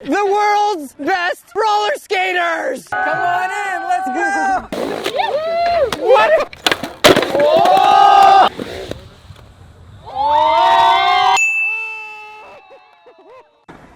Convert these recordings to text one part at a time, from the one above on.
The world's best roller skaters! Come on in, let's go! What?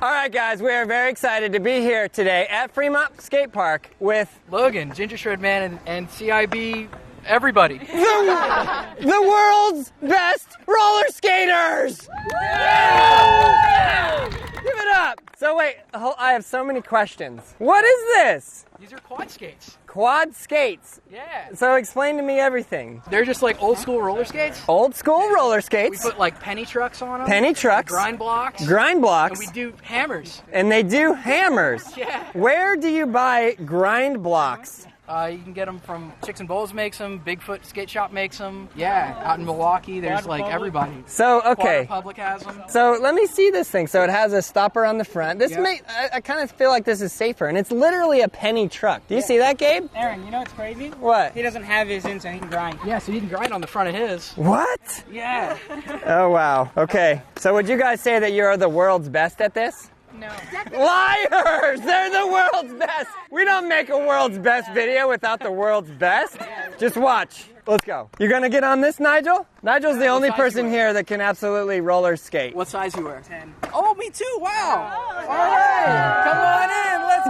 All right, guys, we are very excited to be here today at Fremont Skate Park with Logan, Ginger Shred Man, and CIB, everybody. the world's best roller skaters! Yeah! Give it up! So wait, I have so many questions. What is this? These are quad skates. Quad skates? Yeah. So explain to me everything. They're just like old school roller skates. Old school roller We skates. put like penny trucks on them. Penny trucks. Grind blocks. Grind blocks. And we do hammers. And they do hammers. Yeah. Where do you buy grind blocks? You can get them from Chicks and Bowls makes them, Bigfoot Skate Shop makes them. Yeah, out in Milwaukee, there's like everybody. So, okay. Public has them. So let me see this thing. So it has a stopper on the front. This I kind of feel like this is safer, and it's literally a penny truck. Do you see that, Gabe? Aaron, you know what's crazy? What? He doesn't have his in, so he can grind. Yeah, so you can grind on the front of his. What? Yeah. Oh, wow. Okay. So would you guys say that you're the world's best at this? No. Liars! They're the world's best! We don't make a world's best video without the world's best. Just watch. Let's go. You gonna get on this, Nigel? Nigel's the only person here that can absolutely roller skate. What size you wear? 10. Oh, me too. Wow. All right. Come on in. Let's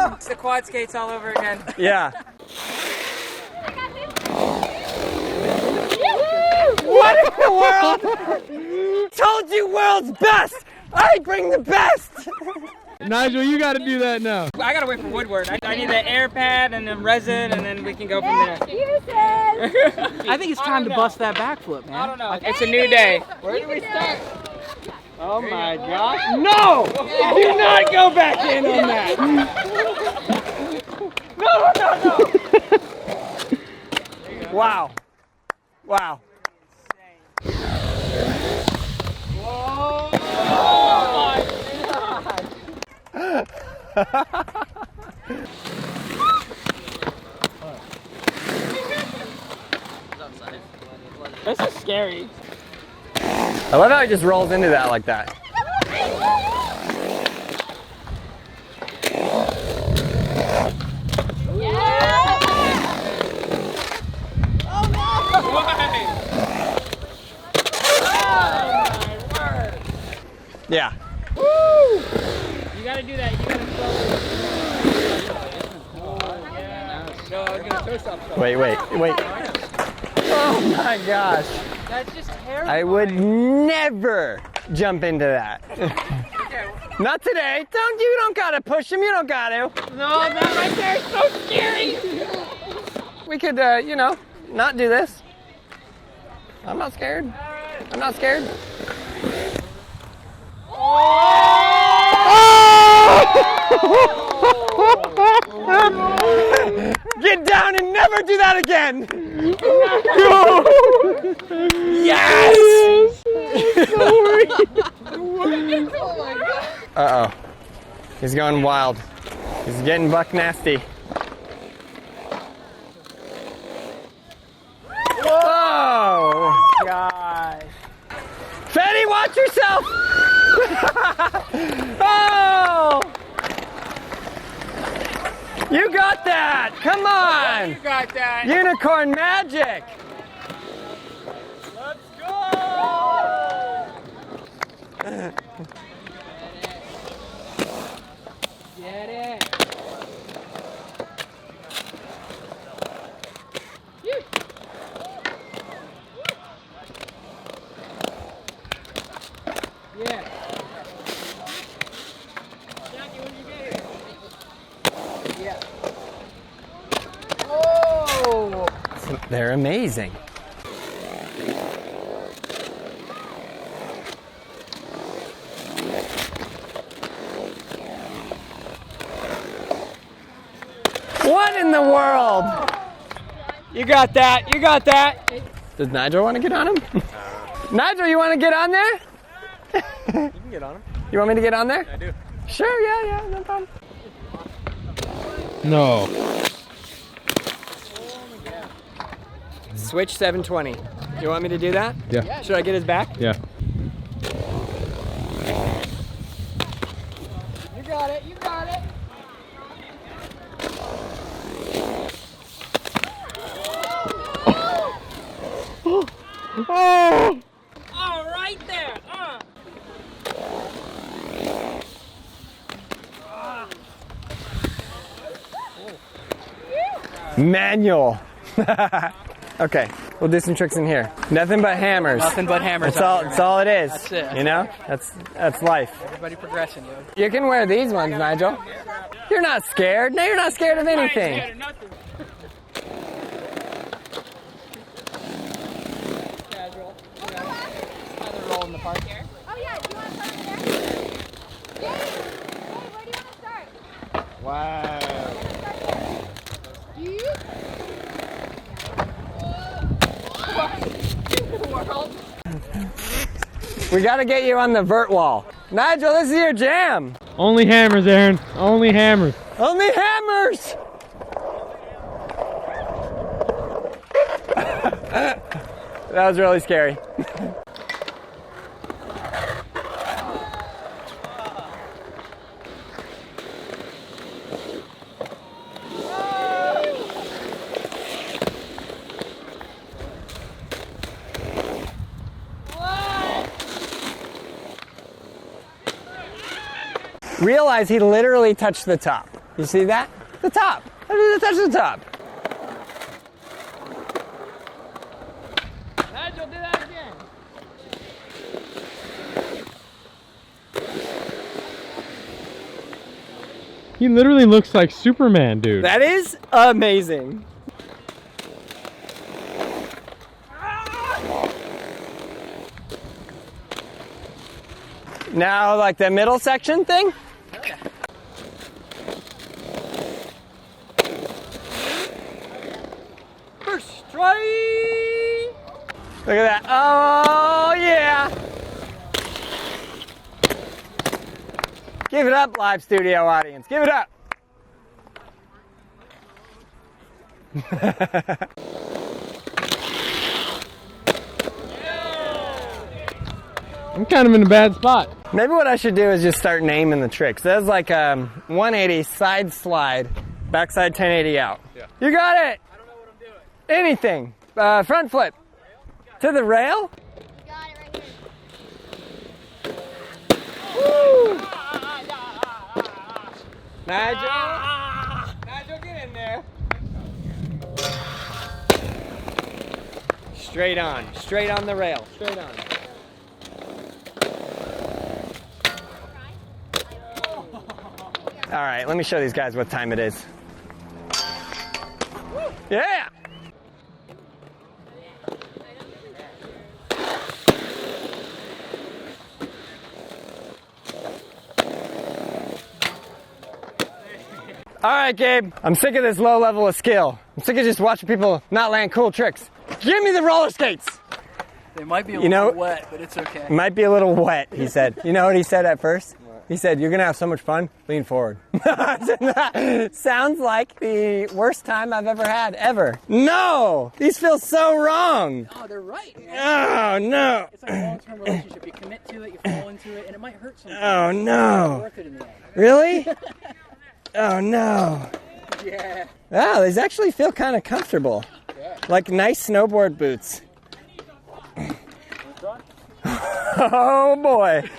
go. It's the quad skates all over again. Yeah. What in the world? Told you world's best! I bring the best! Nigel, you got to do that now. I gotta wait for Woodward. I need the air pad and then resin, and then we can go from there. I think it's time to bust that backflip, man. I don't know. It's a new day. Where do we start? Oh my gosh. No! Do not go back in on that! No! Wow. Wow. This is scary. I love how he just rolls into that like that. Yeah. Woo! You gotta do that. You gotta Wait. Oh my gosh. That's just terrible. I would never jump into that. Not today. You don't gotta push him. You don't gotta. No, that right there is so scary. We could, not do this. I'm not scared. I'm not scared. Get down and never do that again! Yes! Uh-oh. He's going wild. He's getting buck nasty. Oh! God. Fetty, watch yourself! Oh! You got that! Come on! You got that. Unicorn magic! Let's go! Get it. Yeah. Yeah. Oh! They're amazing. What in the world? You got that. You got that. Does Nigel want to get on him? Nigel, you want to get on there? You can get on him. You want me to get on there? I do. Sure, yeah, no problem. No. Switch 720. You want me to do that? Yeah. Should I get his back? Yeah. You got it. You got it. Oh! Oh, right there. Manual. Okay, we'll do some tricks in here. Nothing but hammers. Nothing but hammers. That's all it is. That's it. You know? That's life. Everybody progressing, yo. You can wear these ones, Nigel. You're not scared. No, you're not scared of anything. Casual. Another roll in the park here. Oh yeah, do you want to start over there? Hey, where do you want to start? Wow. We gotta get you on the vert wall. Nigel, this is your jam. Only hammers, Aaron. Only hammers. Only hammers! That was really scary. Realize he literally touched the top. You see that? The top. How did it touch the top? Nigel, do that again. He literally looks like Superman, dude. That is amazing. Now, like the middle section thing? First strike! Look at that. Oh, yeah. Give it up, live studio audience. Give it up. I'm kind of in a bad spot. Maybe what I should do is just start naming the tricks. That's like a 180 side slide, backside 1080 out. Yeah. You got it. I don't know what I'm doing. Anything. Front flip. To the rail? Got it right here. Woo! Nigel. Nigel, get in there. Straight on the rail, straight on. All right, let me show these guys what time it is. Yeah! All right, Gabe, I'm sick of this low level of skill. I'm sick of just watching people not land cool tricks. Give me the roller skates. They might be a little wet, but it's okay. Might be a little wet, he said. You know what he said at first? He said, you're going to have so much fun, lean forward. Sounds like the worst time I've ever had, ever. No! These feel so wrong. Oh, they're right. Oh, no. It's like a long-term relationship. You commit to it, you fall into it, and it might hurt sometimes. Oh, no. It's worth it in the end. Really? Oh, no. Yeah. Wow, these actually feel kind of comfortable. Yeah. Like nice snowboard boots. Oh, boy.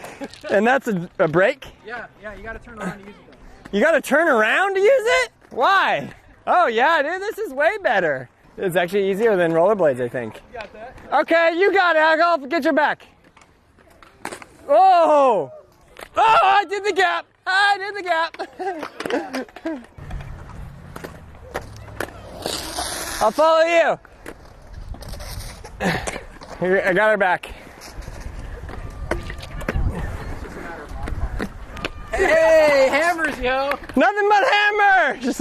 And that's a brake? Yeah, you gotta turn around to use it though. You gotta turn around to use it? Why? Oh yeah, dude, this is way better. It's actually easier than rollerblades, I think. You got that? Okay, you got it. I'll get your back. Oh! Oh, I did the gap. I'll follow you. Here, I got her back. Hey, hammers, yo! Nothing but hammers!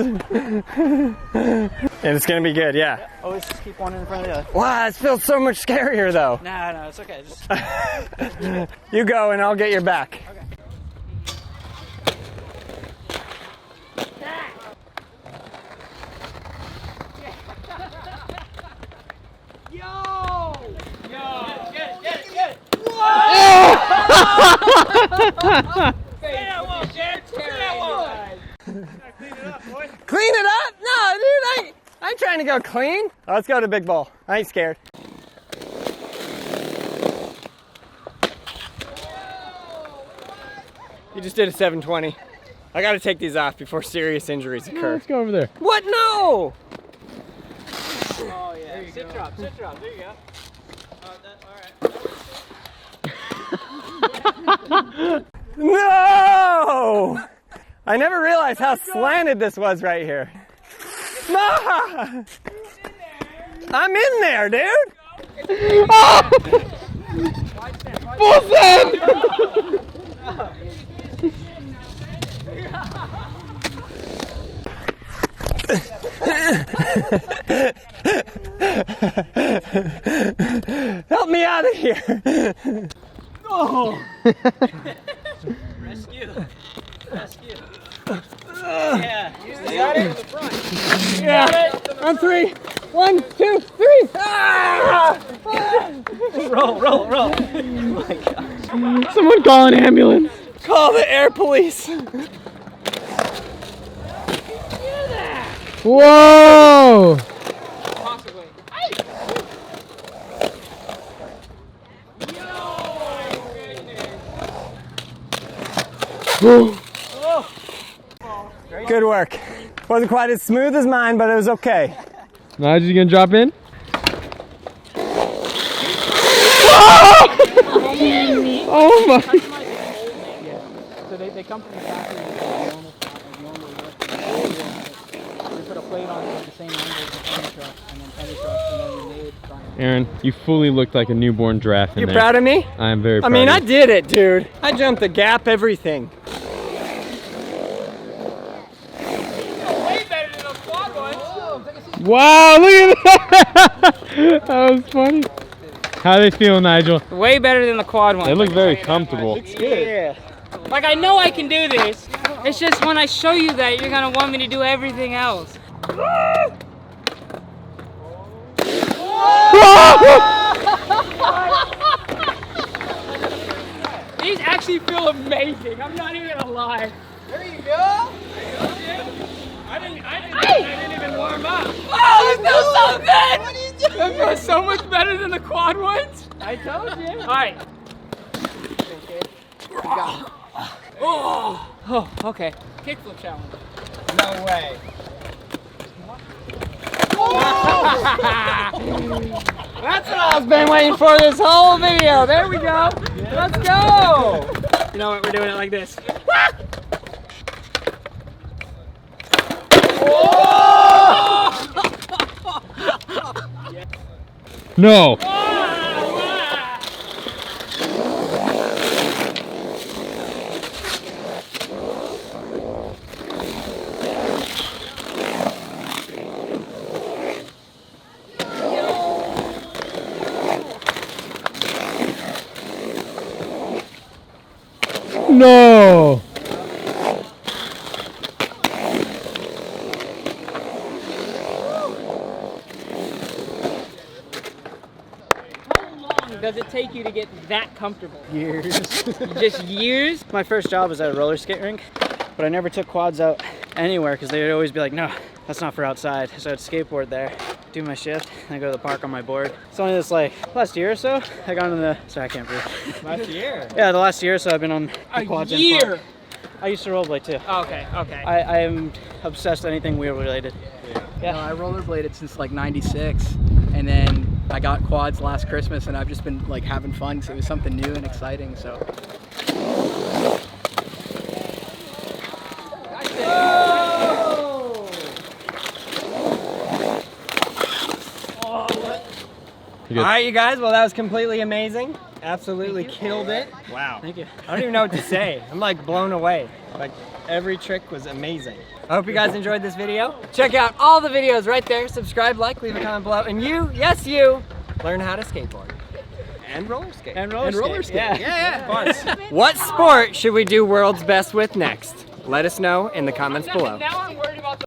And it's gonna be good, yeah. Always just keep one in front of the other. Wow, this feels so much scarier though. No, it's okay. Just... You go and I'll get your back. Okay. Get! Whoa! Stay that wall, Jared! Stay that wall! Clean it up? No, dude, I ain't trying to go clean. Let's go to Big Bowl. I ain't scared. You just did a 720. I gotta take these off before serious injuries occur. Let's go over there. What? No! Oh yeah. Sit drop. There you go. Alright. No! I never realized how slanted this was right here. No! I'm in there, dude! Oh! Full send! Help me out of here! Oh! Rescue. Yeah. You got it? Yeah. On 3. 1, 2, 3. Ah! Roll. Oh my gosh. Someone call an ambulance. Call the air police. Whoa! Possibly. Good work. Wasn't quite as smooth as mine, but it was okay. Nigel, you gonna drop in? Oh my! So they come from the factory. They put a plate on it at the same angle as the penny truck, and then penny trucks, and then you made triangle. Aaron, you fully looked like a newborn giraffe in You there. proud of me? I am very proud I mean, of I you. did it, dude. I jumped the gap, everything. Way better than those quad ones. Wow, look at that! That was funny. How they feel, Nigel? Way better than the quad ones. They look very comfortable. Yeah. Like I know I can do this. It's just when I show you that, you're gonna want me to do everything else. These actually feel amazing. I'm not even gonna lie. There you go. I didn't even warm up. Oh, this feels so good. What are you doing? That feels so much better than the quad ones. I told you. All right. Oh, okay. Kickflip challenge. No way. That's what I've been waiting for this whole video. There we go. Let's go. You know what? We're doing it like this. No. No. Does it take you to get that comfortable? Years. Just years? My first job was at a roller skate rink, but I never took quads out anywhere because they would always be like, no, that's not for outside. So I'd skateboard there, do my shift, and I go to the park on my board. It's only this like last year or so, I got on the, sorry, I can't breathe. Last year. Yeah, the last year or so I've been on the quads. A year? park. I used to rollerblade too. Okay. I am obsessed with anything wheel related. Yeah, I rollerbladed since like '96, and then I got quads last Christmas, and I've just been like having fun because it was something new and exciting. So. All right, you guys. Well, that was completely amazing. Absolutely killed it. Wow. Thank you. I don't even know what to say. I'm like blown away. Like every trick was amazing. I hope you guys enjoyed this video. Check out all the videos right there. Subscribe, like, leave a comment below. And you, yes you, learn how to skateboard. And roller skate. And roller skate. Yeah. What sport should we do world's best with next? Let us know in the comments below. Now I'm worried